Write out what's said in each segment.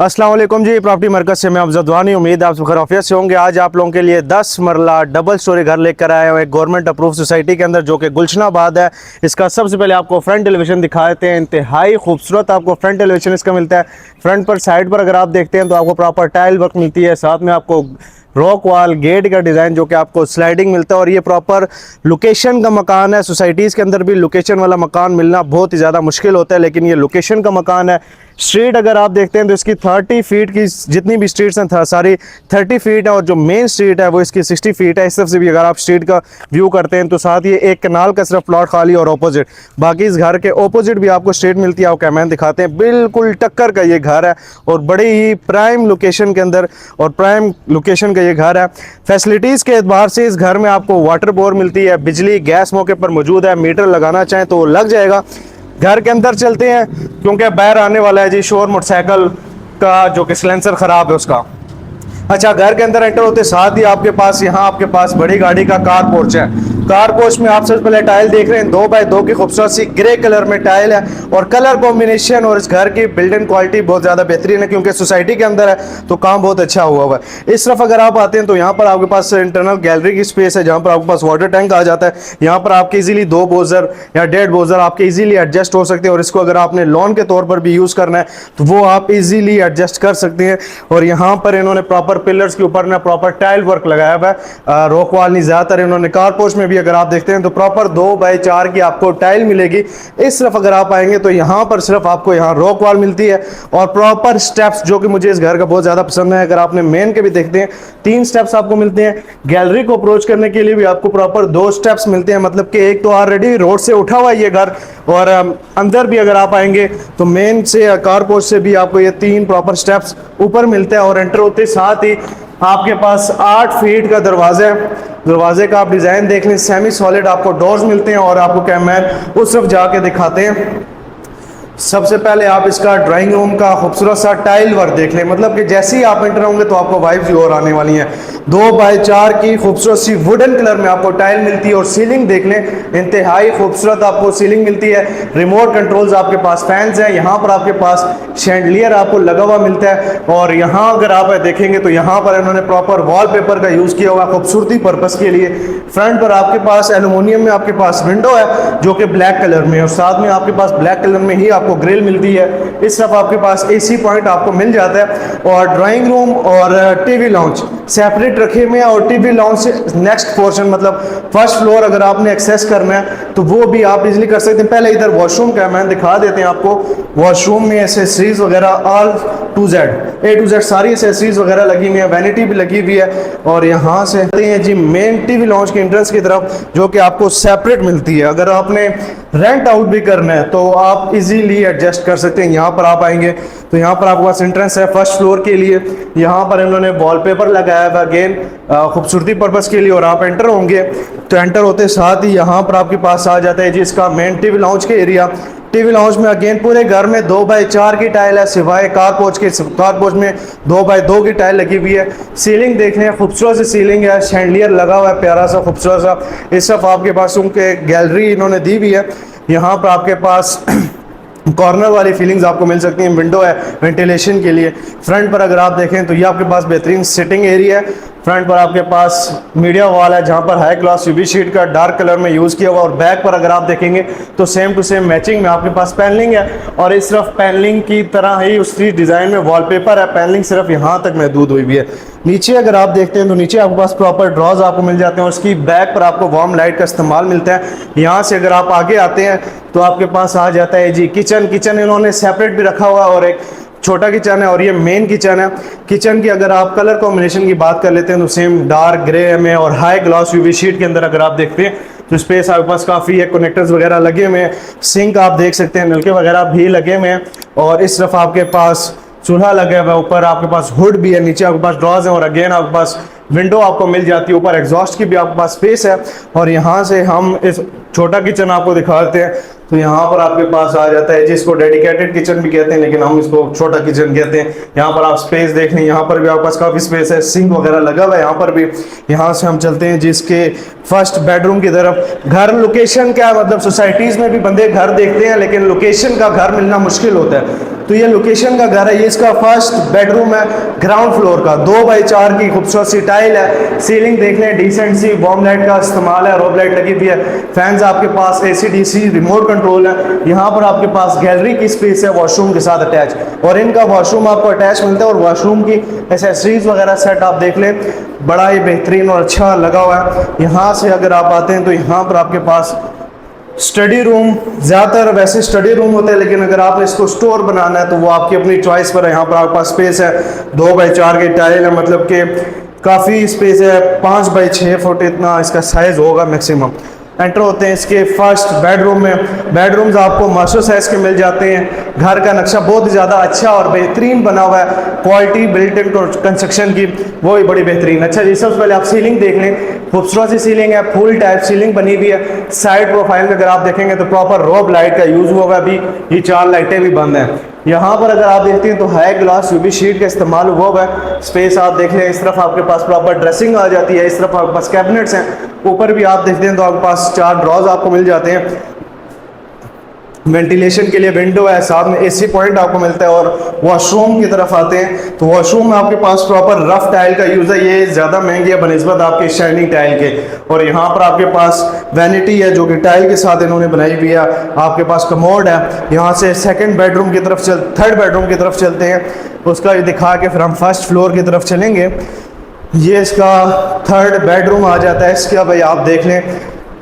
अस्सलाम वालेकुम जी, प्रॉपर्टी मरकज से मैं अफजद वानी। उम्मीद आप सब खैरियत से होंगे। आज आप लोगों के लिए 10 मरला डबल स्टोरी घर लेकर आए हैं एक गवर्नमेंट अप्रूव सोसाइटी के अंदर, जो कि गुलशनाबाद है। इसका सबसे पहले आपको फ्रंट एलिवेशन दिखाते हैं। इंतहाई खूबसूरत आपको फ्रंट एलिवेशन इसका मिलता है। फ्रंट पर साइड पर अगर आप देखते हैं तो आपको प्रॉपर टाइल वर्क मिलती है, साथ में आपको रॉक वॉल गेट का डिज़ाइन जो कि आपको स्लाइडिंग मिलता है। और ये प्रॉपर लोकेशन का मकान है। सोसाइटीज़ के अंदर भी लोकेशन वाला मकान मिलना बहुत ही ज़्यादा मुश्किल होता है, लेकिन ये लोकेशन का मकान है। स्ट्रीट अगर आप देखते हैं तो इसकी 30 फीट की जितनी भी स्ट्रीट्स हैं सारी 30 फीट है, और जो मेन स्ट्रीट है वो इसकी 60 फीट है। इस तरफ से भी अगर आप स्ट्रीट का व्यू करते हैं तो साथ ये एक कनाल का सिर्फ प्लॉट खाली और ऑपोजिट, बाकी इस घर के ऑपोजिट भी आपको स्ट्रीट मिलती है। आपको कैमरा दिखाते हैं, बिल्कुल टक्कर का ये घर है और बड़ी ही प्राइम लोकेशन के अंदर और प्राइम लोकेशन का ये घर है। फैसिलिटीज़ के एतबार से इस घर में आपको वाटर बोर मिलती है, बिजली गैस मौके पर मौजूद है। मीटर लगाना चाहें तो लग जाएगा। घर के अंदर चलते हैं क्योंकि बाहर आने वाला है जी शोर मोटरसाइकिल का जो कि सिलेंसर ख़राब है उसका। अच्छा, घर के अंदर एंटर होते साथ ही आपके पास यहाँ आपके पास बड़ी गाड़ी का कार पोर्च है। कार पोर्च में आप सबसे पहले टाइल देख रहे हैं, 2 बाय 2 की खूबसूरत सी ग्रे कलर में टाइल है। और कलर कॉम्बिनेशन और इस घर की बिल्डिंग क्वालिटी बहुत ज़्यादा बेहतरीन है, क्योंकि सोसाइटी के अंदर है तो काम बहुत अच्छा हुआ हुआ है। इस तरफ अगर आप आते हैं तो यहाँ पर आपके पास इंटरनल गैलरी की स्पेस है, जहाँ पर आपके पास वाटर टैंक आ जाता है। यहाँ पर आपके इजीली 2 बोजर या 1.5 बोजर आपके इजीली एडजस्ट हो सकते हैं। और इसको अगर आपने लॉन के तौर पर भी यूज़ करना है तो वो आप इजीली एडजस्ट कर सकते हैं। और यहाँ पर इन्होंने प्रॉपर पिलर्स के ऊपर ना प्रॉपर टाइल वर्क लगाया हुआ है, रॉक वॉल नहीं ज़्यादातर इन्होंने। कार पोर्च में भी अगर आप देखते हैं तो प्रॉपर 2 बाय 4 की आपको टाइल मिलेगी। इस तरफ अगर आप आएंगे तो यहाँ पर सिर्फ आपको यहाँ रॉक वॉल मिलती है और प्रॉपर स्टेप्स, जो कि मुझे इस घर का बहुत ज़्यादा पसंद है। अगर आपने मेन के भी देखते हैं 3 स्टेप्स आपको मिलते हैं। गैलरी को अप्रोच करने के लिए भी आपको प्रॉपर 2 स्टेप्स मिलते हैं, मतलब कि एक तो ऑलरेडी रोड से उठा हुआ है ये घर, और अंदर भी अगर आप आएंगे तो मेन से कार पोर्च से भी आपको ये 3 प्रॉपर स्टेप्स ऊपर मिलते हैं। और एंटर होते साथ ही आपके पास 8 फीट का दरवाजा है। दरवाजे का आप डिज़ाइन देख लें, सेमी सॉलिड आपको डोर्स मिलते हैं। और आपको कैमरा उस तरफ जाके दिखाते हैं। सबसे पहले आप इसका ड्राइंग रूम का खूबसूरत सा टाइल वर्क देख लें, मतलब कि जैसे ही आप एंटर होंगे तो आपको वाइब्स और आने वाली हैं। 2 बाय 4 की खूबसूरत सी वुडन कलर में आपको टाइल मिलती है। और सीलिंग देख लें, इंतहाई खूबसूरत आपको सीलिंग मिलती है। रिमोट कंट्रोल्स आपके पास, फैंस हैं। यहाँ पर आपके पास शैंडलियर आपको लगा हुआ मिलता है। और यहाँ अगर आप देखेंगे तो यहाँ पर इन्होंने प्रॉपर वॉलपेपर का यूज़ किया हुआ खूबसूरती पर्पज़ के लिए। फ्रंट पर आपके पास एल्यूमिनियम में आपके पास विंडो है जो कि ब्लैक कलर में, और साथ में आपके पास ब्लैक कलर में ही आपको ग्रिल मिलती है। इस तरफ आपके पास एसी पॉइंट आपको मिल जाता है। और ड्राइंग रूम और टीवी लाउंज सेपरेट रखे हुए हैं। और टीवी लाउंज से नेक्स्ट पोर्शन, मतलब फर्स्ट फ्लोर अगर आपने एक्सेस करना है तो वो भी आप इजीली कर सकते हैं। पहले इधर वॉशरूम का मैं दिखा देते हैं आपको। वॉशरूम में एसेसरीज वगैरह ऑल A to Z सारी एसेसरीज वगैरह लगी हुई है, वैनिटी भी लगी हुई है। और यहाँ से आते हैं जी मेन टीवी लाउंज के एंट्रेंस की तरफ, जो कि आपको सेपरेट मिलती है। अगर आपने रेंट आउट भी करना है तो आप इजीली एडजस्ट कर सकते हैं। यहाँ पर आप आएंगे तो यहाँ पर आपके पास एंट्रेंस है फर्स्ट फ्लोर के लिए। यहाँ पर इन्होंने वॉलपेपर लगाया हुआ अगेन खूबसूरती पर्पज़ के लिए। और आप एंटर होंगे तो एंटर होते साथ ही यहाँ पर आपके पास आ जाता है जी इसका मेन टीवी लाउंज के एरिया। टीवी लाउंज में अगेन पूरे घर में 2 बाय 4 की टाइल है, सिवाय कार पोर्च के। कार पोर्च में 2 बाय 2 की टाइल लगी हुई है। सीलिंग देख रहे हैं, खूबसूरत सी सीलिंग है, शैंडलियर लगा हुआ है प्यारा सा खूबसूरत सा। इस तरफ आपके पास उनके गैलरी इन्होंने दी हुई है। यहाँ पर आपके पास कॉर्नर वाली फीलिंग्स आपको मिल सकती हैं। विंडो है वेंटिलेशन के लिए। फ्रंट पर अगर आप देखें तो ये आपके पास बेहतरीन सिटिंग एरिया है। फ्रंट पर आपके पास मीडिया वॉल है जहाँ पर हाई क्लास यूवी शीट का डार्क कलर में यूज़ किया हुआ। और बैक पर अगर आप देखेंगे तो सेम टू सेम मैचिंग में आपके पास पैनलिंग है। और इस तरफ पैनलिंग की तरह ही उसी डिज़ाइन में वॉलपेपर है। पैनलिंग सिर्फ यहाँ तक महदूद हुई भी है। नीचे अगर आप देखते हैं तो नीचे आपके पास प्रॉपर ड्रॉज आपको मिल जाते हैं। और उसकी बैक पर आपको वार्म लाइट का इस्तेमाल मिलता है। यहाँ से अगर आप आगे आते हैं तो आपके पास आ जाता है जी किचन इन्होंने सेपरेट भी रखा हुआ है, और एक छोटा किचन है और ये मेन किचन है। किचन की अगर आप कलर कॉम्बिनेशन की बात कर लेते हैं तो सेम डार्क ग्रे में और हाई ग्लास यूवी शीट के अंदर अगर आप देखते हैं तो स्पेस आपके पास काफ़ी है। कनेक्टर्स वगैरह लगे हुए हैं, सिंक आप देख सकते हैं, नलके वगैरह भी लगे हुए हैं। और इस तरफ आपके पास चूल्हा लगा हुआ है, ऊपर आपके पास हुड भी है, नीचे आपके पास ड्रॉज है। और अगेन आपके पास विंडो आपको मिल जाती है, ऊपर एग्जॉस्ट की भी आपके पास स्पेस है। और यहाँ से हम इस छोटा किचन आपको दिखाते हैं तो यहाँ पर आपके पास आ जाता है जिसको डेडिकेटेड किचन भी कहते हैं, लेकिन हम इसको छोटा किचन कहते हैं। यहाँ पर आप स्पेस देख लें, यहाँ पर भी आपके पास काफ़ी स्पेस है, सिंक वगैरह लगा हुआ है यहाँ पर भी। यहाँ से हम चलते हैं जिसके फर्स्ट बेडरूम की तरफ। घर लोकेशन क्या, मतलब सोसाइटीज़ में भी बंदे घर देखते हैं लेकिन लोकेशन का घर मिलना मुश्किल होता है। तो ये लोकेशन का घर है, ये इसका फर्स्ट बेडरूम है ग्राउंड फ्लोर का, 2x4 की खूबसूरत सी टाइल है। सीलिंग देख लें डिसेंट सी, बॉम लाइट का इस्तेमाल है, रोब लाइट लगी हुई है, फैंस आपके पास, AC DC रिमोट कंट्रोल है। यहाँ पर आपके पास गैलरी की स्पेस है वॉशरूम के साथ अटैच, और इनका वॉशरूम आपको अटैच मिलता है। और वॉशरूम की एसेसरीज वगैरह सेट आप देख लें, बड़ा ही बेहतरीन और अच्छा लगा हुआ है। यहाँ से अगर आप आते हैं तो यहाँ पर आपके पास स्टडी रूम, ज़्यादातर वैसे स्टडी रूम होते हैं, लेकिन अगर आपने इसको स्टोर बनाना है तो वो आपकी अपनी चॉइस पर है। यहाँ पर आपके पास स्पेस है, 2x4 की टाइल है, मतलब कि काफ़ी स्पेस है, 5x6 फुट इतना इसका साइज़ होगा मैक्सिमम। एंटर होते हैं इसके फर्स्ट बेडरूम में। बेडरूम्स आपको मास्टर साइज के मिल जाते हैं। घर का नक्शा बहुत ज़्यादा अच्छा और बेहतरीन बना हुआ है, क्वालिटी बिल्ट इन कंस्ट्रक्शन की वो भी बड़ी बेहतरीन। अच्छा जी, सबसे पहले आप सीलिंग देख लें, खूबसूरत सी सीलिंग है, फुल टाइप सीलिंग बनी हुई है। साइड प्रोफाइल में अगर आप देखेंगे तो प्रॉपर रोब लाइट का यूज़ हुआ है, अभी ये 4 लाइटें भी बंद हैं। यहाँ पर अगर आप देखते हैं तो हाई ग्लास UV शीट का इस्तेमाल हुआ है। स्पेस आप देख लें, इस तरफ आपके पास प्रॉपर ड्रेसिंग आ जाती है, इस तरफ आपके पास कैबिनेट्स हैं, ऊपर भी आप देखते हैं तो आपके पास 4 ड्रॉज आपको मिल जाते हैं। वेंटिलेशन के लिए विंडो है, साथ में AC पॉइंट आपको मिलता है। और वॉशरूम की तरफ आते हैं तो वॉशरूम में आपके पास प्रॉपर रफ टाइल का यूज़ है, ये ज़्यादा महंगी है बनिस्बत आपके शाइनिंग टाइल के। और यहाँ पर आपके पास वैनिटी है जो कि टाइल के साथ इन्होंने बनाई हुई है। आपके पास कमोड है। यहाँ से थर्ड बेडरूम की तरफ चलते हैं, उसका दिखा के फिर हम फर्स्ट फ्लोर की तरफ चलेंगे। ये इसका थर्ड बेडरूम आ जाता है। इसका भाई आप देख लें,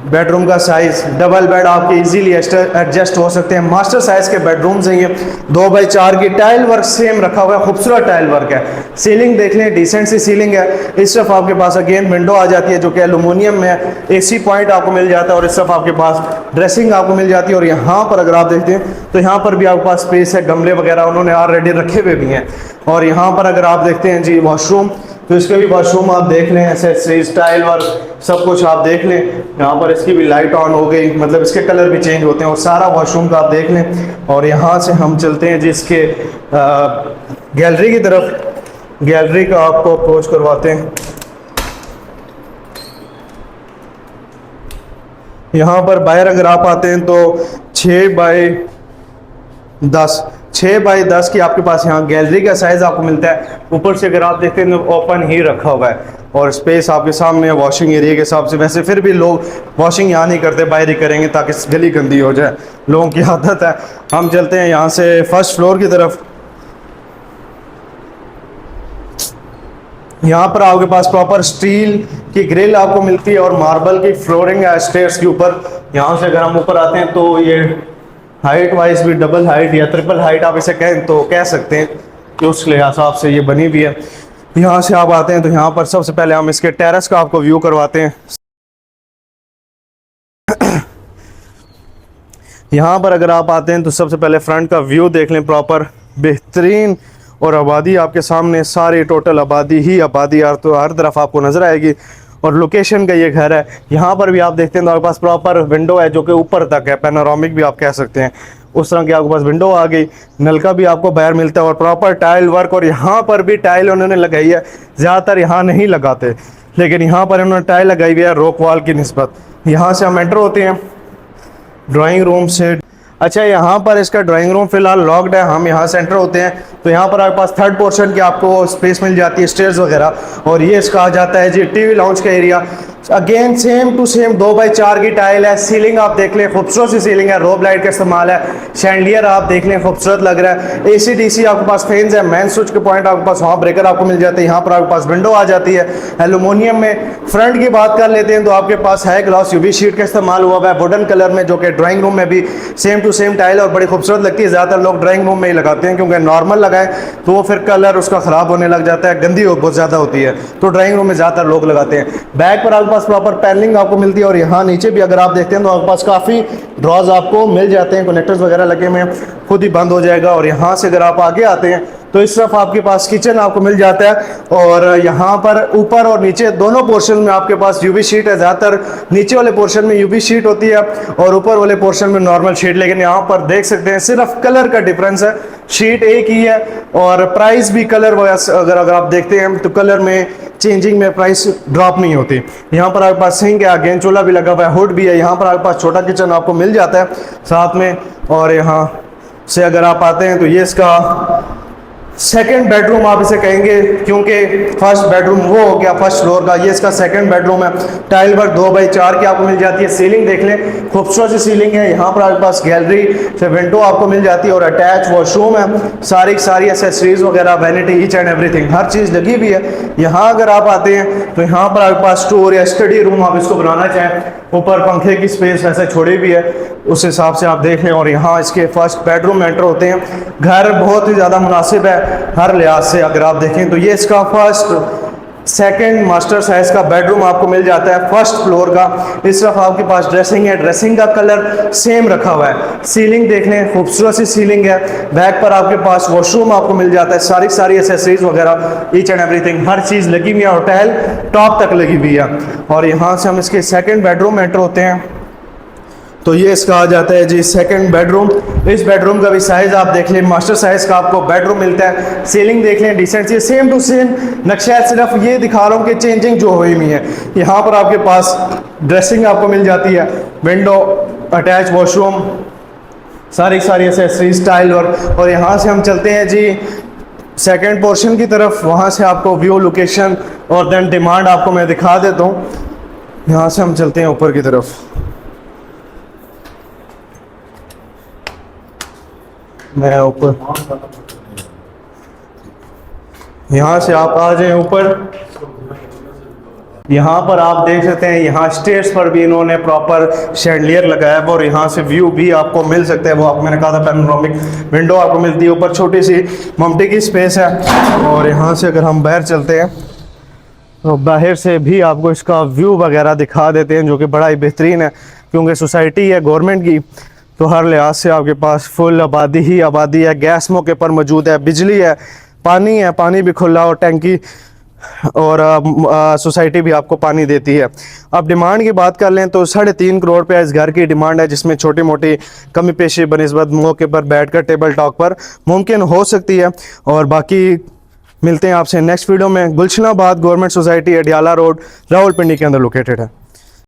बेडरूम का साइज, डबल बेड आपके इजीली एडजस्ट हो सकते हैं। मास्टर साइज के बेडरूम्स हैं ये, 2x4 की टाइल वर्क सेम रखा हुआ है, खूबसूरत टाइल वर्क है। सीलिंग देख लें, डिसेंट सी सीलिंग है। इस तरफ आपके पास अगेन विंडो आ जाती है जो कि एल्यूमिनियम में है, AC पॉइंट आपको मिल जाता है। और इस तरफ आपके पास ड्रेसिंग आपको मिल जाती है। और यहाँ पर अगर आप देखते हैं तो यहाँ पर भी आपके पास स्पेस है, गमले वगैरह उन्होंने ऑलरेडी रखे हुए भी हैं। और यहाँ पर अगर आप देखते हैं जी वॉशरूम, तो इसके भी वॉशरूम आप देख लें, ऐसे स्टाइल वर्क सब कुछ आप देख लें। यहाँ पर इसकी भी लाइट ऑन हो गई, मतलब इसके कलर भी चेंज होते हैं, और सारा वॉशरूम का आप देख लें। और यहाँ से हम चलते हैं जिसके गैलरी की तरफ। गैलरी का आपको अप्रोच करवाते हैं। यहाँ पर बाहर अगर आप आते हैं तो 6x10 की आपके पास यहाँ गैलरी का साइज आपको मिलता है। ऊपर से अगर आप देखते हैं तो ओपन ही रखा हुआ है, और स्पेस आपके सामने वॉशिंग एरिया के हिसाब से। वैसे फिर भी लोग वॉशिंग यहाँ नहीं करते, बाहर ही करेंगे ताकि गली गंदी हो जाए, लोगों की आदत है। हम चलते हैं यहाँ से फर्स्ट फ्लोर की तरफ। यहाँ पर आपके पास प्रॉपर स्टील की ग्रिल आपको मिलती है और मार्बल की फ्लोरिंग है स्टेयर्स के ऊपर। यहाँ से अगर हम ऊपर आते हैं तो ये हाइट वाइज भी डबल हाइट या ट्रिपल हाइट आप इसे कहें तो कह सकते हैं कि उस हिसाब से ये बनी हुई है। यहाँ से आप आते हैं तो यहाँ पर सबसे पहले हम इसके टेरेस का आपको व्यू करवाते हैं। यहाँ पर अगर आप आते हैं तो सबसे पहले फ्रंट का व्यू देख लें, प्रॉपर बेहतरीन। और आबादी आपके सामने, सारी टोटल आबादी ही आबादी तो हर तरफ आपको नज़र आएगी। और लोकेशन का ये घर है। यहाँ पर भी आप देखते हैं तो आपके पास प्रॉपर विंडो है जो कि ऊपर तक है, पैनोरामिक भी आप कह सकते हैं, उस तरह की आपके पास विंडो आ गई। नलका भी आपको बाहर मिलता है और प्रॉपर टाइल वर्क। और यहाँ पर भी टाइल उन्होंने लगाई है, ज़्यादातर यहाँ नहीं लगाते लेकिन यहाँ पर उन्होंने टाइल लगाई हुई है रॉक वॉल की निस्बत। यहाँ से हम एंटर होते हैं ड्राइंग रूम से। अच्छा, यहाँ पर इसका ड्राइंग रूम फिलहाल लॉक्ड है। हम यहाँ से एंटर होते हैं तो यहाँ पर आपके पास थर्ड पोर्शन की आपको स्पेस मिल जाती है, स्टेयर्स वगैरह। और ये इसका आ जाता है जी TV लाउंज का area. Again same to same 2x4 की टाइल है। सीलिंग आप देख लें, खूबसूरत सी सीलिंग है, रोब लाइट का इस्तेमाल है। शैंडियर आप देख लें, खूबसूरत लग रहा है। AC DC आपके पास फैंस है। मेन स्विच के पॉइंट आपके पास वहाँ ब्रेकर आपको मिल जाते हैं। यहाँ पर आपके पास विंडो आ जाती है एल्यूमिनियम में। फ्रंट की बात कर लेते हैं तो आपके पास है ग्लास UV शीट का इस्तेमाल हुआ है वुडन कलर में, जो कि ड्राइंग रूम में भी सेम टू सेम टाइल और बड़ी खूबसूरत लगती है। ज़्यादातर लोग ड्राइंग रूम में ही लगाते हैं क्योंकि नॉर्मल लगाएं तो वो फिर कलर उसका ख़राब होने लग जाता है, गंदी बहुत ज़्यादा होती है, तो ड्राइंग रूम में ज़्यादातर लोग लगाते हैं। बैक पर आपके पास प्रॉपर पैनलिंग आपको मिलती है। और यहाँ नीचे भी अगर आप देखते हैं तो आपके पास काफ़ी ड्रॉज आपको मिल जाते हैं, कनेक्टर्स वगैरह लगे हुए हैं, खुद ही बंद हो जाएगा। और यहाँ से अगर आप आगे आते हैं तो इस तरफ आपके पास किचन आपको मिल जाता है। और यहाँ पर ऊपर और नीचे दोनों पोर्शन में आपके पास UV शीट है। ज़्यादातर नीचे वाले पोर्शन में UV शीट होती है और ऊपर वाले पोर्शन में नॉर्मल शीट, लेकिन यहाँ पर देख सकते हैं सिर्फ कलर का डिफरेंस है, शीट एक ही है। और प्राइस भी कलर अगर आप देखते हैं तो कलर में चेंजिंग में प्राइस ड्रॉप नहीं होती। यहाँ पर आपके पास सिंक है, अगेन चूल्हा भी लगा हुआ है, हुड भी है। यहाँ पर आपके पास छोटा किचन आपको मिल जाता है साथ में। और यहाँ से अगर आप आते हैं तो ये इसका सेकंड बेडरूम आप इसे कहेंगे, क्योंकि फर्स्ट बेडरूम वो हो गया फर्स्ट फ्लोर का, ये इसका सेकंड बेडरूम है। टाइल वर्क 2x4 की आपको मिल जाती है। सीलिंग देख लें, खूबसूरत सी सीलिंग है। यहाँ पर आपके पास गैलरी से विंडो आपको मिल जाती है और अटैच वॉशरूम है। सारी एसेसरीज वगैरह, वैनिटी, ईच एंड एवरीथिंग, हर चीज़ लगी हुई है। यहाँ अगर आप आते हैं तो यहाँ पर आपके पास स्टोर या स्टडी रूम आप इसको बनाना चाहें, ऊपर पंखे की स्पेस वैसे छोड़ी भी है, उस हिसाब से आप देख लें। और यहाँ इसके फर्स्ट बेडरूम में एंटर होते हैं। घर बहुत ही ज़्यादा मुनासिब है हर लिहाज से। अगर आप देखें तो ये इसका फर्स्ट सेकंड मास्टर साइज का बेडरूम आपको मिल जाता है फर्स्ट फ्लोर का। इस तरफ आपके पास ड्रेसिंग है, ड्रेसिंग का कलर सेम रखा हुआ है। सीलिंग देख लें, खूबसूरत सी सीलिंग है। बैक पर आपके पास वॉशरूम आपको मिल जाता है। सारी एसेसरीज वगैरह, ईच एंड एवरीथिंग, हर चीज़ लगी हुई है और टाइल टॉप तक लगी हुई है। और यहाँ से हम इसके सेकेंड बेडरूम में एंटर होते हैं तो ये इसका आ जाता है जी सेकंड बेडरूम। इस बेडरूम का भी साइज़ आप देख लें, मास्टर साइज़ का आपको बेडरूम मिलता है। सीलिंग देख लें, डिसेंट सी, सेम टू सेम नक्शा है, सिर्फ ये दिखा रहा हूँ कि चेंजिंग जो हुई हुई है। यहाँ पर आपके पास ड्रेसिंग आपको मिल जाती है, विंडो, अटैच वॉशरूम, सारी एसेसरीज, टाइल वर्क। और यहाँ से हम चलते हैं जी सेकेंड पोर्शन की तरफ। वहाँ से आपको व्यू, लोकेशन और देन डिमांड आपको मैं दिखा देता हूँ। यहाँ से हम चलते हैं ऊपर की तरफ। मैं ऊपर, यहाँ से आप आ जाएं ऊपर। यहाँ पर आप देख सकते हैं, यहाँ स्टेयर्स पर भी इन्होंने प्रॉपर शैंडलियर लगाया है और यहाँ से व्यू भी आपको मिल सकता है। वो आपको मैंने कहा था पैनोरामिक विंडो आपको मिलती है। ऊपर छोटी सी ममटी की स्पेस है। और यहाँ से अगर हम बाहर चलते हैं तो बाहर से भी आपको इसका व्यू वगैरह दिखा देते हैं, जो कि बड़ा ही बेहतरीन है। क्योंकि सोसाइटी है गवर्नमेंट की, तो हर लिहाज से आपके पास फुल आबादी ही आबादी है। गैस मौके पर मौजूद है, बिजली है, पानी भी खुला और टैंकी, और सोसाइटी भी आपको पानी देती है। अब डिमांड की बात कर लें तो 3.5 करोड़ रुपया इस घर की डिमांड है, जिसमें छोटी मोटी कमी पेशी बनिस्बत मौके पर बैठकर टेबल टॉक पर मुमकिन हो सकती है। और बाकी मिलते हैं आपसे नेक्स्ट वीडियो में। Gulshanabad government society, Adiala road, Rawalpindi के अंदर लोकेटेड है।